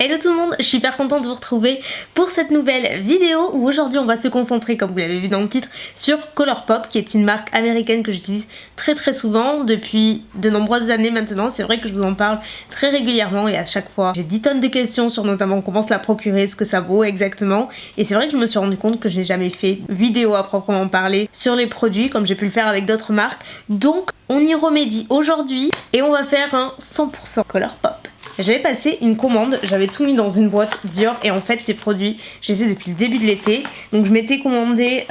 Hello tout le monde, je suis hyper contente de vous retrouver pour cette nouvelle vidéo où aujourd'hui on va se concentrer, comme vous l'avez vu dans le titre, sur Colourpop, qui est une marque américaine que j'utilise très souvent depuis de nombreuses années maintenant. C'est vrai que je vous en parle très régulièrement et à chaque fois j'ai 10 tonnes de questions sur notamment comment se la procurer, ce que ça vaut exactement. Et c'est vrai que je me suis rendu compte que je n'ai jamais fait vidéo à proprement parler sur les produits comme j'ai pu le faire avec d'autres marques. Donc on y remédie aujourd'hui et on va faire un 100% Colourpop. J'avais passé une commande, j'avais tout mis dans une boîte Dior et en fait ces produits, je les ai depuis le début de l'été. Donc je m'étais commandé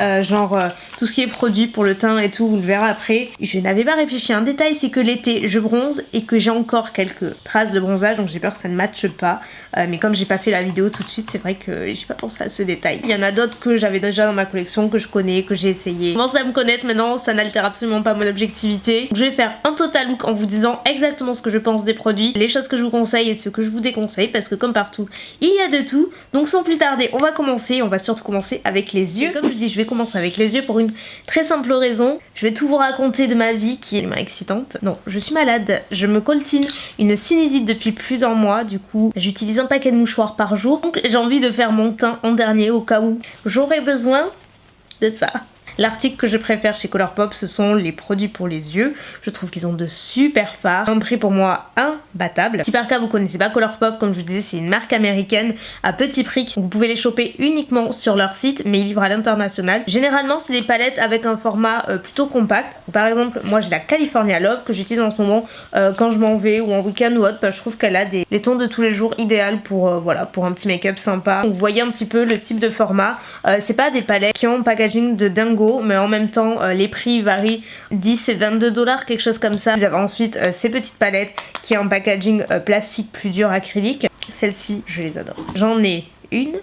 tout ce qui est produit pour le teint et tout, vous le verrez après. Je n'avais pas réfléchi à un détail, c'est que l'été je bronze et que j'ai encore quelques traces de bronzage, donc j'ai peur que ça ne matche pas. Mais comme j'ai pas fait la vidéo tout de suite, c'est vrai que j'ai pas pensé à ce détail. Il y en a d'autres que j'avais déjà dans ma collection, que je connais, que j'ai essayé. Je commence à me connaître maintenant, ça n'altère absolument pas mon objectivité. Donc je vais faire un total look en vous disant exactement ce que je pense des produits, les choses que je vous conseille et ce que je vous déconseille, parce que comme partout il y a de tout. Donc sans plus tarder on va commencer, on va surtout commencer avec les yeux. Et comme je dis, je vais commencer avec les yeux pour une très simple raison. Je vais tout vous raconter de ma vie qui est excitante. Non, je suis malade, je me coltine une sinusite depuis plusieurs mois, du coup j'utilise un paquet de mouchoirs par jour. Donc j'ai envie de faire mon teint en dernier au cas où j'aurais besoin de ça. L'article que je préfère chez Colourpop, ce sont les produits pour les yeux. Je trouve qu'ils ont de super fards, un prix pour moi imbattable. Si par cas vous connaissez pas Colourpop, comme je vous disais, c'est une marque américaine à petit prix. Vous pouvez les choper uniquement sur leur site, mais ils livrent à l'international. Généralement c'est des palettes avec un format plutôt compact. Par exemple, moi j'ai la California Love que j'utilise en ce moment quand je m'en vais ou en week-end ou autre. Je trouve qu'elle a les tons de tous les jours idéal pour pour un petit make-up sympa. Donc, vous voyez un petit peu le type de format. C'est pas des palettes qui ont un packaging de dingo, mais en même temps les prix varient 10 et 22 $, quelque chose comme ça. Vous avez ensuite ces petites palettes qui ont un packaging plastique plus dur acrylique. Celles-ci je les adore. J'en ai une,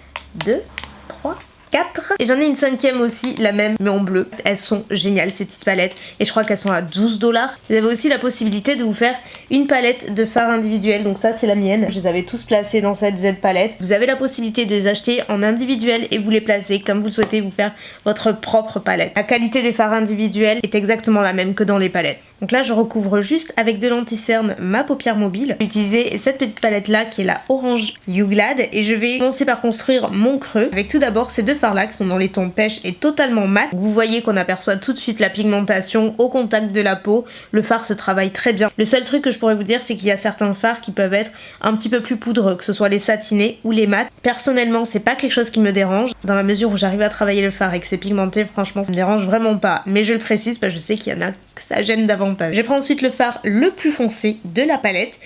deux, trois, 4 et j'en ai une cinquième aussi, la même mais en bleu. Elles sont géniales ces petites palettes et je crois qu'elles sont à 12 $. Vous avez aussi la possibilité de vous faire une palette de fards individuels, donc ça c'est la mienne. Je les avais tous placés dans cette Z palette. Vous avez la possibilité de les acheter en individuel et vous les placer comme vous le souhaitez, vous faire votre propre palette. La qualité des fards individuels est exactement la même que dans les palettes. Donc là je recouvre juste avec de l'anti-cerne ma paupière mobile. J'ai utilisé cette petite palette là qui est la Orange You Glad et je vais commencer par construire mon creux avec tout d'abord ces deux fards là qui sont dans les tons pêche et totalement mat. Vous voyez qu'on aperçoit tout de suite la pigmentation au contact de la peau. Le fard se travaille très bien. Le seul truc que je pourrais vous dire, c'est qu'il y a certains fards qui peuvent être un petit peu plus poudreux, que ce soit les satinés ou les mats. Personnellement c'est pas quelque chose qui me dérange, dans la mesure où j'arrive à travailler le fard et que c'est pigmenté, franchement ça me dérange vraiment pas, mais je le précise parce que je sais qu'il y en a que ça gêne davantage. Je prends ensuite le fard le plus foncé de la palette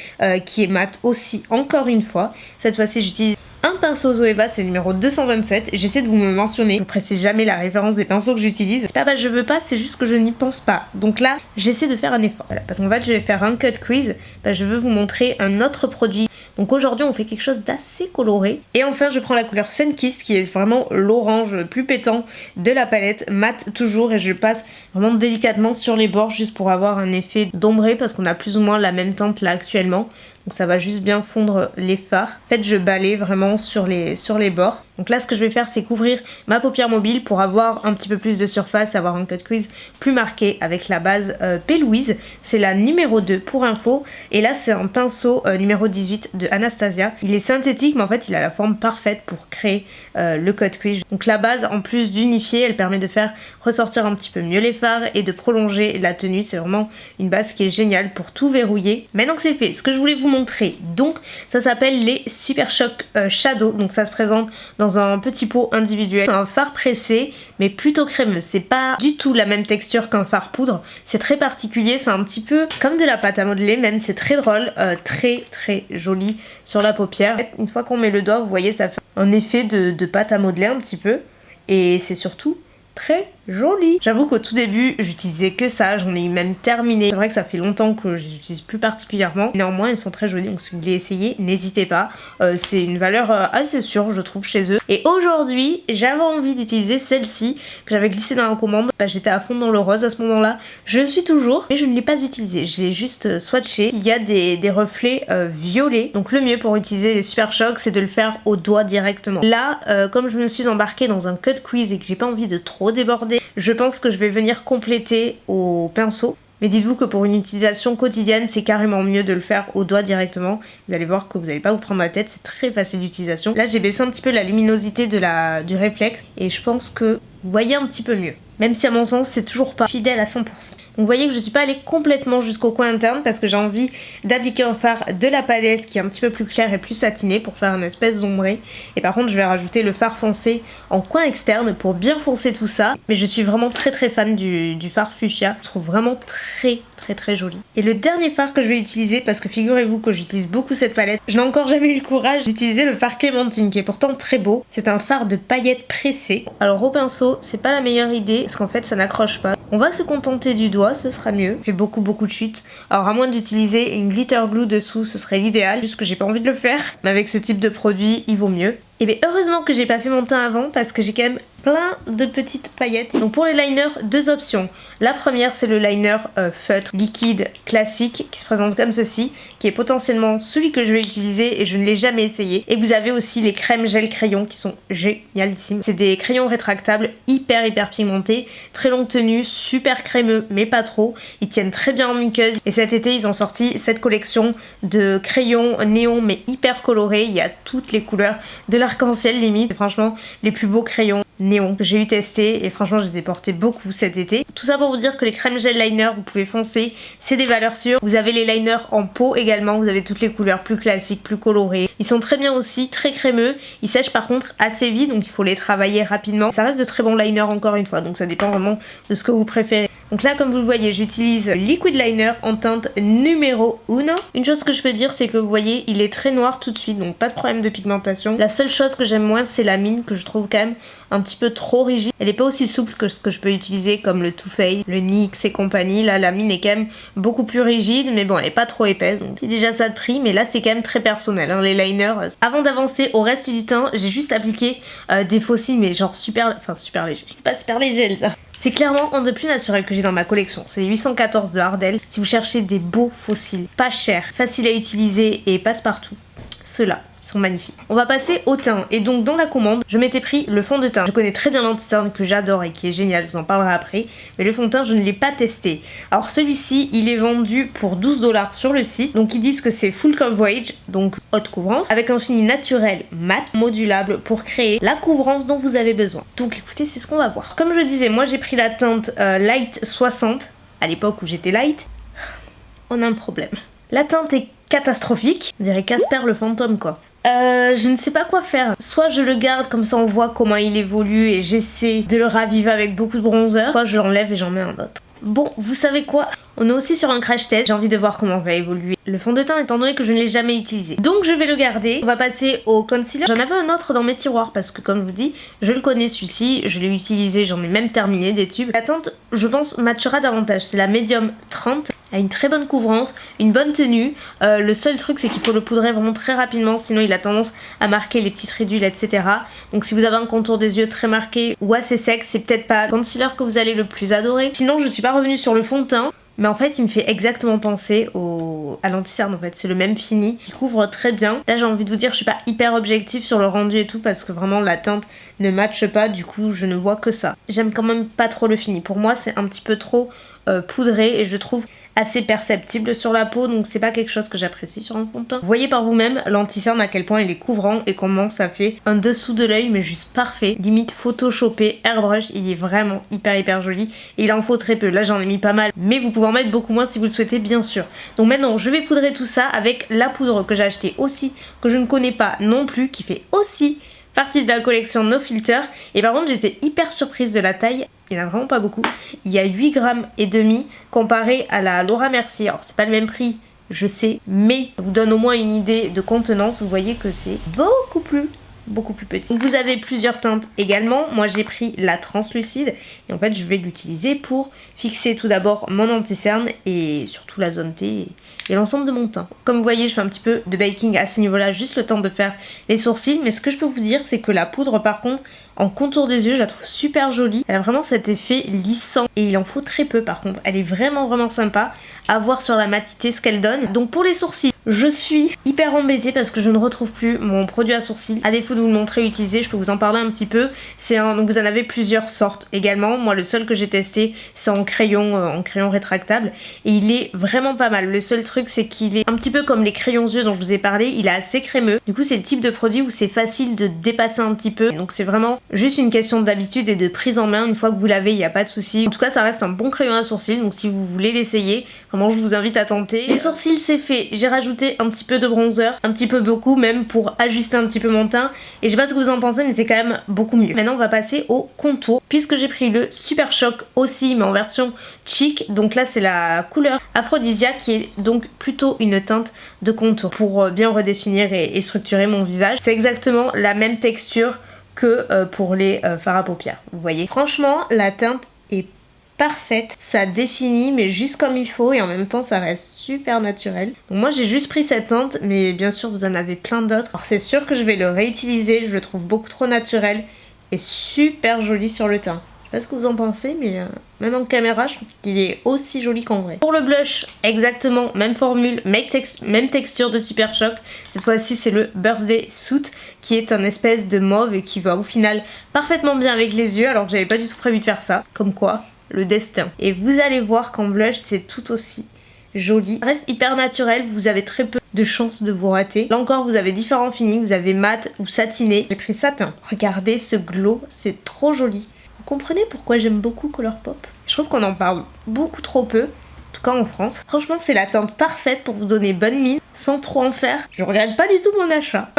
qui est mat aussi, encore une fois. Cette fois-ci j'utilise un pinceau Zoeva, c'est le numéro 227. J'essaie de vous me mentionner, je ne précise jamais la référence des pinceaux que j'utilise. C'est pas parce que je veux pas, c'est juste que je n'y pense pas. Donc là, j'essaie de faire un effort. Voilà, parce qu'en fait, je vais faire un cut crease. Je veux vous montrer un autre produit. Donc aujourd'hui, on fait quelque chose d'assez coloré. Et enfin, je prends la couleur Sunkiss, qui est vraiment l'orange le plus pétant de la palette, mat toujours, et je passe vraiment délicatement sur les bords juste pour avoir un effet d'ombré parce qu'on a plus ou moins la même teinte là actuellement. Donc ça va juste bien fondre les fards. En fait je balaye vraiment sur les bords. Donc là ce que je vais faire c'est couvrir ma paupière mobile pour avoir un petit peu plus de surface, avoir un cut crease plus marqué avec la base P. Louise. C'est la numéro 2 pour info. Et là c'est un pinceau numéro 18 de Anastasia. Il est synthétique mais en fait il a la forme parfaite pour créer le cut crease. Donc la base en plus d'unifier, elle permet de faire ressortir un petit peu mieux les fards et de prolonger la tenue. C'est vraiment une base qui est géniale pour tout verrouiller. Maintenant que c'est fait, ce que je voulais vous montrer, donc ça s'appelle les Super Shock Shadow. Donc ça se présente dans un petit pot individuel. C'est un fard pressé mais plutôt crémeux. C'est pas du tout la même texture qu'un fard poudre. C'est très particulier, c'est un petit peu comme de la pâte à modeler même. C'est très drôle, très joli sur la paupière. Une fois qu'on met le doigt, vous voyez ça fait un effet de pâte à modeler un petit peu. Et c'est surtout très joli. J'avoue qu'au tout début j'utilisais que ça, j'en ai même terminé. C'est vrai que ça fait longtemps que je les utilise plus particulièrement. Néanmoins elles sont très jolies, donc si vous voulez essayer, n'hésitez pas. C'est une valeur assez sûre je trouve chez eux. Et aujourd'hui j'avais envie d'utiliser celle-ci que j'avais glissée dans la commande. J'étais à fond dans le rose à ce moment là. Je le suis toujours mais je ne l'ai pas utilisé. J'ai juste swatché. Il y a des reflets violets. Donc le mieux pour utiliser les Super Shock c'est de le faire au doigt directement. Là comme je me suis embarquée dans un cut crease et que j'ai pas envie de trop déborder, je pense que je vais venir compléter au pinceau. Mais dites-vous que pour une utilisation quotidienne, c'est carrément mieux de le faire au doigt directement. Vous allez voir que vous n'allez pas vous prendre la tête, c'est très facile d'utilisation. Là, j'ai baissé un petit peu la luminosité du réflexe et je pense que vous voyez un petit peu mieux. Même si à mon sens, c'est toujours pas fidèle à 100%. Donc vous voyez que je suis pas allée complètement jusqu'au coin interne parce que j'ai envie d'appliquer un fard de la palette qui est un petit peu plus clair et plus satiné pour faire une espèce d'ombré. Et par contre, je vais rajouter le fard foncé en coin externe pour bien foncer tout ça. Mais je suis vraiment très fan du fard fuchsia. Je trouve vraiment très joli. Et le dernier fard que je vais utiliser, parce que figurez-vous que j'utilise beaucoup cette palette, je n'ai encore jamais eu le courage d'utiliser le fard Clémentine qui est pourtant très beau. C'est un fard de paillettes pressées. Alors au pinceau, c'est pas la meilleure idée parce qu'en fait ça n'accroche pas. On va se contenter du doigt, ce sera mieux. Il fait beaucoup de chutes. Alors à moins d'utiliser une glitter glue dessous, ce serait l'idéal, juste que j'ai pas envie de le faire. Mais avec ce type de produit, il vaut mieux. Et bien heureusement que j'ai pas fait mon teint avant parce que j'ai quand même plein de petites paillettes. Donc pour les liners, deux options. La première, c'est le liner feutre liquide classique qui se présente comme ceci, qui est potentiellement celui que je vais utiliser et je ne l'ai jamais essayé. Et vous avez aussi les crèmes gel crayon qui sont génialissimes. C'est des crayons rétractables hyper pigmentés, très longue tenue, super crémeux mais pas trop. Ils tiennent très bien en muqueuse et cet été ils ont sorti cette collection de crayons néon mais hyper colorés. Il y a toutes les couleurs de l'arc-en-ciel limite. C'est franchement les plus beaux crayons néon que j'ai eu testé et franchement je les ai portés beaucoup cet été. Tout ça pour vous dire que les crèmes gel liner vous pouvez foncer, c'est des valeurs sûres. Vous avez les liners en peau également, vous avez toutes les couleurs plus classiques, plus colorées. Ils sont très bien aussi, très crémeux. Ils sèchent par contre assez vite donc il faut les travailler rapidement. Ça reste de très bons liners encore une fois donc ça dépend vraiment de ce que vous préférez. Donc là comme vous le voyez j'utilise Liquid Liner en teinte numéro 1. Une chose que je peux dire c'est que vous voyez il est très noir tout de suite donc pas de problème de pigmentation. La seule chose que j'aime moins c'est la mine que je trouve quand même un petit peu trop rigide. Elle n'est pas aussi souple que ce que je peux utiliser comme le Too Faced, le NYX et compagnie. Là la mine est quand même beaucoup plus rigide mais bon elle n'est pas trop épaisse donc c'est déjà ça de prix mais là c'est quand même très personnel hein, les liners. Avant d'avancer au reste du teint j'ai juste appliqué des faux cils mais genre super léger. C'est pas super léger ça. C'est clairement un des plus naturels que j'ai dans ma collection. C'est les 814 de Ardell. Si vous cherchez des beaux faux cils, pas chers, faciles à utiliser et passe-partout, ceux-là sont magnifiques. On va passer au teint et donc dans la commande je m'étais pris le fond de teint. Je connais très bien l'anti-cerne que j'adore et qui est génial, je vous en parlerai après, mais le fond de teint je ne l'ai pas testé. Alors celui-ci il est vendu pour 12 $ sur le site, donc ils disent que c'est full coverage, donc haute couvrance, avec un fini naturel mat modulable pour créer la couvrance dont vous avez besoin. Donc écoutez c'est ce qu'on va voir. Comme je disais moi j'ai pris la teinte Light 60 à l'époque où j'étais light. On a un problème. La teinte est catastrophique, on dirait Casper le fantôme quoi. Je ne sais pas quoi faire. Soit je le garde comme ça on voit comment il évolue et j'essaie de le raviver avec beaucoup de bronzer, soit je l'enlève et j'en mets un autre. Bon, vous savez quoi? On est aussi sur un crash test, j'ai envie de voir comment va évoluer le fond de teint étant donné que je ne l'ai jamais utilisé. Donc je vais le garder. On va passer au concealer. J'en avais un autre dans mes tiroirs parce que comme je vous dis, je le connais celui-ci, je l'ai utilisé, j'en ai même terminé des tubes. La teinte, je pense, matchera davantage. C'est la Medium 30. Elle a une très bonne couvrance, une bonne tenue. Le seul truc c'est qu'il faut le poudrer vraiment très rapidement sinon il a tendance à marquer les petites ridules etc. Donc si vous avez un contour des yeux très marqué ou assez sec, c'est peut-être pas le concealer que vous allez le plus adorer. Sinon je suis pas revenue sur le fond de teint. Mais en fait il me fait exactement penser à l'anti-cerne en fait, c'est le même fini, il couvre très bien. Là j'ai envie de vous dire je suis pas hyper objective sur le rendu et tout parce que vraiment la teinte ne matche pas, du coup je ne vois que ça. J'aime quand même pas trop le fini, pour moi c'est un petit peu trop poudré et je trouve assez perceptible sur la peau donc c'est pas quelque chose que j'apprécie sur un fond de teint. Vous voyez par vous-même l'anti-cerne à quel point il est couvrant et comment ça fait un dessous de l'œil mais juste parfait, limite photoshopé, airbrush, il est vraiment hyper joli et il en faut très peu. Là j'en ai mis pas mal mais vous pouvez en mettre beaucoup moins si vous le souhaitez bien sûr. Donc maintenant je vais poudrer tout ça avec la poudre que j'ai achetée aussi, que je ne connais pas non plus, qui fait aussi partie de la collection No Filter et par contre j'étais hyper surprise de la taille. Il n'y en a vraiment pas beaucoup. Il y a 8,5 g comparé à la Laura Mercier. Alors c'est pas le même prix, je sais, mais ça vous donne au moins une idée de contenance. Vous voyez que c'est beaucoup plus petit. Vous avez plusieurs teintes également. Moi j'ai pris la translucide et en fait je vais l'utiliser pour fixer tout d'abord mon anti-cerne et surtout la zone T et l'ensemble de mon teint. Comme vous voyez je fais un petit peu de baking à ce niveau là, juste le temps de faire les sourcils, mais ce que je peux vous dire c'est que la poudre par contre en contour des yeux je la trouve super jolie. Elle a vraiment cet effet lissant et il en faut très peu par contre. Elle est vraiment sympa à voir sur la matité ce qu'elle donne. Donc pour les sourcils Je suis hyper embêtée parce que je ne retrouve plus mon produit à sourcils. À défaut de vous le montrer utilisé, je peux vous en parler un petit peu. Donc vous en avez plusieurs sortes également. Moi le seul que j'ai testé c'est en crayon rétractable et il est vraiment pas mal. Le seul truc c'est qu'il est un petit peu comme les crayons yeux dont je vous ai parlé, il est assez crémeux. Du coup c'est le type de produit où c'est facile de dépasser un petit peu. Donc c'est vraiment juste une question d'habitude et de prise en main. Une fois que vous l'avez, il n'y a pas de souci. En tout cas ça reste un bon crayon à sourcils, donc si vous voulez l'essayer, vraiment je vous invite à tenter. Les sourcils c'est fait, j'ai rajouté un petit peu de bronzer, un petit peu beaucoup même pour ajuster un petit peu mon teint et je sais pas ce que vous en pensez mais c'est quand même beaucoup mieux. Maintenant on va passer au contour puisque j'ai pris le Super Shock aussi mais en version chic, donc là c'est la couleur aphrodisiaque qui est donc plutôt une teinte de contour pour bien redéfinir et structurer mon visage. C'est exactement la même texture que pour les fards à paupières, vous voyez. Franchement la teinte est parfaite, ça définit mais juste comme il faut et en même temps ça reste super naturel. Donc moi j'ai juste pris cette teinte mais bien sûr vous en avez plein d'autres. Alors c'est sûr que je vais le réutiliser, je le trouve beaucoup trop naturel et super joli sur le teint. Je sais pas ce que vous en pensez mais même en caméra je trouve qu'il est aussi joli qu'en vrai. Pour le blush, exactement même formule, même texture de Super Shock. Cette fois-ci c'est le Birthday Suit qui est un espèce de mauve et qui va au final parfaitement bien avec les yeux alors que j'avais pas du tout prévu de faire ça. Comme quoi le destin. Et vous allez voir qu'en blush c'est tout aussi joli. Ça reste hyper naturel, vous avez très peu de chances de vous rater. Là encore vous avez différents feelings, vous avez mat ou satiné. J'ai pris satin. Regardez ce glow, c'est trop joli. Vous comprenez pourquoi j'aime beaucoup Colourpop? Je trouve qu'on en parle beaucoup trop peu, en tout cas en France. Franchement c'est la teinte parfaite pour vous donner bonne mine sans trop en faire. Je regrette pas du tout mon achat.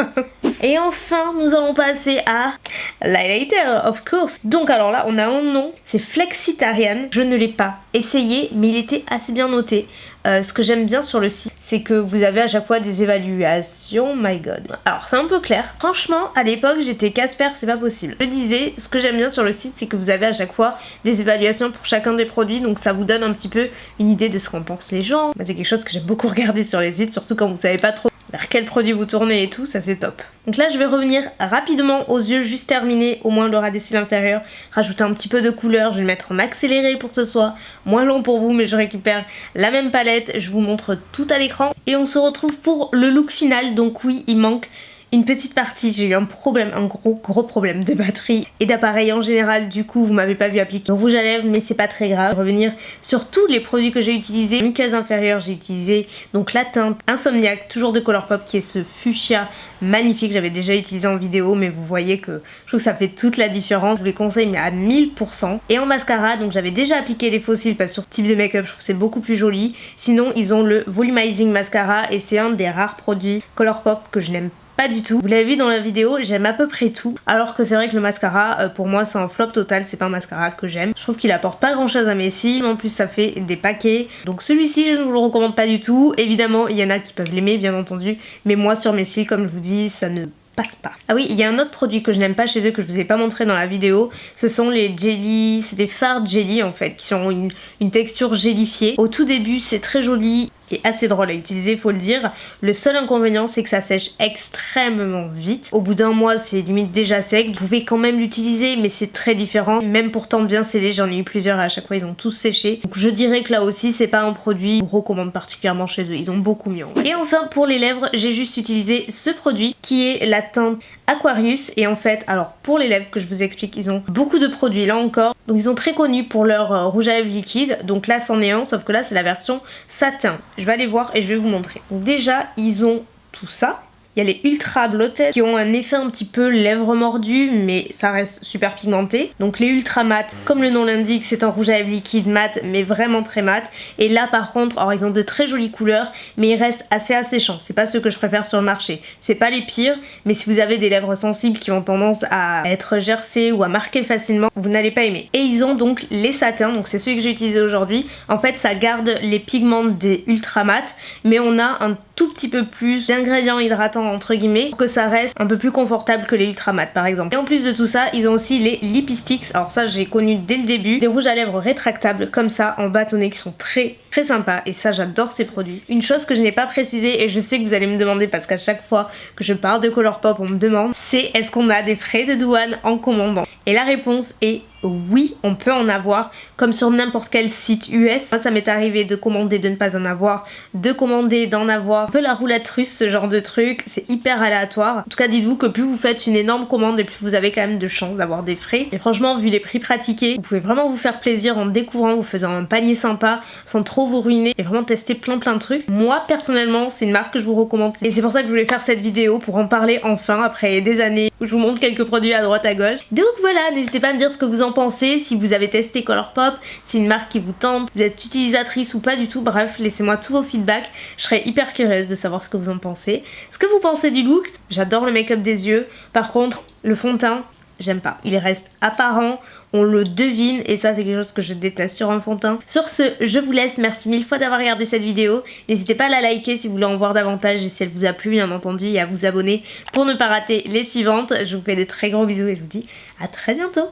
Et enfin nous allons passer à l'highlighter of course. Donc alors là on a un nom, c'est Flexitarian. Je ne l'ai pas essayé mais il était assez bien noté. Ce que j'aime bien sur le site c'est que vous avez à chaque fois des évaluations. My god. Alors c'est un peu clair. Franchement à l'époque j'étais Casper, c'est pas possible. Je disais ce que j'aime bien sur le site c'est que vous avez à chaque fois des évaluations pour chacun des produits, donc ça vous donne un petit peu une idée de ce qu'en pensent les gens. C'est quelque chose que j'aime beaucoup regarder sur les sites, surtout quand vous savez pas trop vers quel produit vous tournez et tout, ça c'est top. Donc là je vais revenir rapidement aux yeux juste terminés, au moins le ras des cils inférieurs, rajouter un petit peu de couleur, je vais le mettre en accéléré pour que ce soit moins long pour vous mais je récupère la même palette, je vous montre tout à l'écran et on se retrouve pour le look final. Donc oui il manque une petite partie, j'ai eu un problème, un gros problème de batterie et d'appareil en général, du coup vous m'avez pas vu appliquer le rouge à lèvres mais c'est pas très grave. Je vais revenir sur tous les produits que j'ai utilisés. Muqueuse inférieure j'ai utilisé donc la teinte Insomniac toujours de Colourpop qui est ce fuchsia magnifique, j'avais déjà utilisé en vidéo mais vous voyez que je trouve que ça fait toute la différence, je vous les conseille mais à 1000%. Et en mascara donc j'avais déjà appliqué les faux cils parce que sur ce type de make-up je trouve que c'est beaucoup plus joli. Sinon ils ont le Volumizing Mascara et c'est un des rares produits Colourpop que je n'aime pas du tout. Vous l'avez vu dans la vidéo, j'aime à peu près tout. Alors que c'est vrai que le mascara, pour moi, c'est un flop total. C'est pas un mascara que j'aime. Je trouve qu'il apporte pas grand chose à mes cils. En plus, ça fait des paquets. Donc celui-ci, je ne vous le recommande pas du tout. Évidemment, il y en a qui peuvent l'aimer, bien entendu. Mais moi, sur mes cils, comme je vous dis, ça ne passe pas. Ah oui, il y a un autre produit que je n'aime pas chez eux que je vous ai pas montré dans la vidéo. Ce sont les jelly, c'est des fards jelly en fait, qui ont une texture gélifiée. Au tout début, c'est très joli et assez drôle à utiliser, faut le dire. Le seul inconvénient c'est que ça sèche extrêmement vite. Au bout d'un mois c'est limite déjà sec. Vous pouvez quand même l'utiliser mais c'est très différent. Même pourtant bien scellé, j'en ai eu plusieurs et à chaque fois ils ont tous séché. Donc je dirais que là aussi c'est pas un produit que je recommande particulièrement chez eux, ils ont beaucoup mieux. Et enfin pour les lèvres j'ai juste utilisé ce produit qui est la teinte Aquarius. Et en fait alors pour les lèvres que je vous explique, ils ont beaucoup de produits là encore. Donc ils sont très connus pour leur rouge à lèvres liquide. Donc là c'en est un sauf que là c'est la version satin. Je vais aller voir et je vais vous montrer. Donc déjà ils ont tout ça. Il y a les Ultra Blotted qui ont un effet un petit peu lèvres mordues mais ça reste super pigmenté. Donc les Ultra Mat, comme le nom l'indique, c'est un rouge à lèvres liquide mat mais vraiment très mat. Et là par contre, alors ils ont de très jolies couleurs mais ils restent assez asséchants. C'est pas ceux que je préfère sur le marché. C'est pas les pires mais si vous avez des lèvres sensibles qui ont tendance à être gercées ou à marquer facilement, vous n'allez pas aimer. Et ils ont donc les satins, donc c'est celui que j'ai utilisé aujourd'hui. En fait ça garde les pigments des Ultra Mat mais on a un tout petit peu plus d'ingrédients hydratants entre guillemets pour que ça reste un peu plus confortable que les Ultra Mat par exemple. Et en plus de tout ça ils ont aussi les Lippy Sticks. Alors ça j'ai connu dès le début, des rouges à lèvres rétractables comme ça en bâtonnet qui sont très très sympa et ça j'adore ces produits. Une chose que je n'ai pas précisé et je sais que vous allez me demander parce qu'à chaque fois que je parle de Colourpop on me demande, c'est est-ce qu'on a des frais de douane en commandant? Et la réponse est oui, on peut en avoir comme sur n'importe quel site US. Moi ça m'est arrivé de commander, de ne pas en avoir, de commander, d'en avoir. Un peu la roulette russe, ce genre de truc, c'est hyper aléatoire. En tout cas dites-vous que plus vous faites une énorme commande et plus vous avez quand même de chances d'avoir des frais. Et franchement vu les prix pratiqués, vous pouvez vraiment vous faire plaisir en découvrant, vous faisant un panier sympa sans trop vous ruiner et vraiment tester plein de trucs. Moi personnellement c'est une marque que je vous recommande et c'est pour ça que je voulais faire cette vidéo pour en parler enfin après des années où je vous montre quelques produits à droite à gauche. Donc voilà, n'hésitez pas à me dire ce que vous en pensez, si vous avez testé Colourpop, si c'est une marque qui vous tente, vous êtes utilisatrice ou pas du tout, bref, laissez-moi tous vos feedbacks, je serais hyper curieuse de savoir ce que vous en pensez. Ce que vous pensez du look, j'adore le make-up des yeux, par contre, le fond de teint, j'aime pas. Il reste apparent, on le devine et ça c'est quelque chose que je déteste sur un fond de teint. Sur ce, je vous laisse, merci mille fois d'avoir regardé cette vidéo. N'hésitez pas à la liker si vous voulez en voir davantage et si elle vous a plu bien entendu et à vous abonner pour ne pas rater les suivantes. Je vous fais des très gros bisous et je vous dis à très bientôt.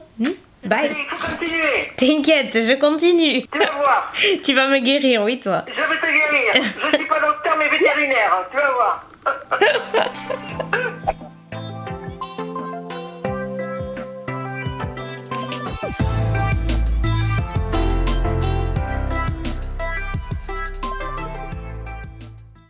Bye. Il faut continuer. T'inquiète, je continue. Tu vas voir. Tu vas me guérir, oui toi. Je vais te guérir. Je suis pas docteur mais vétérinaire. Tu vas voir.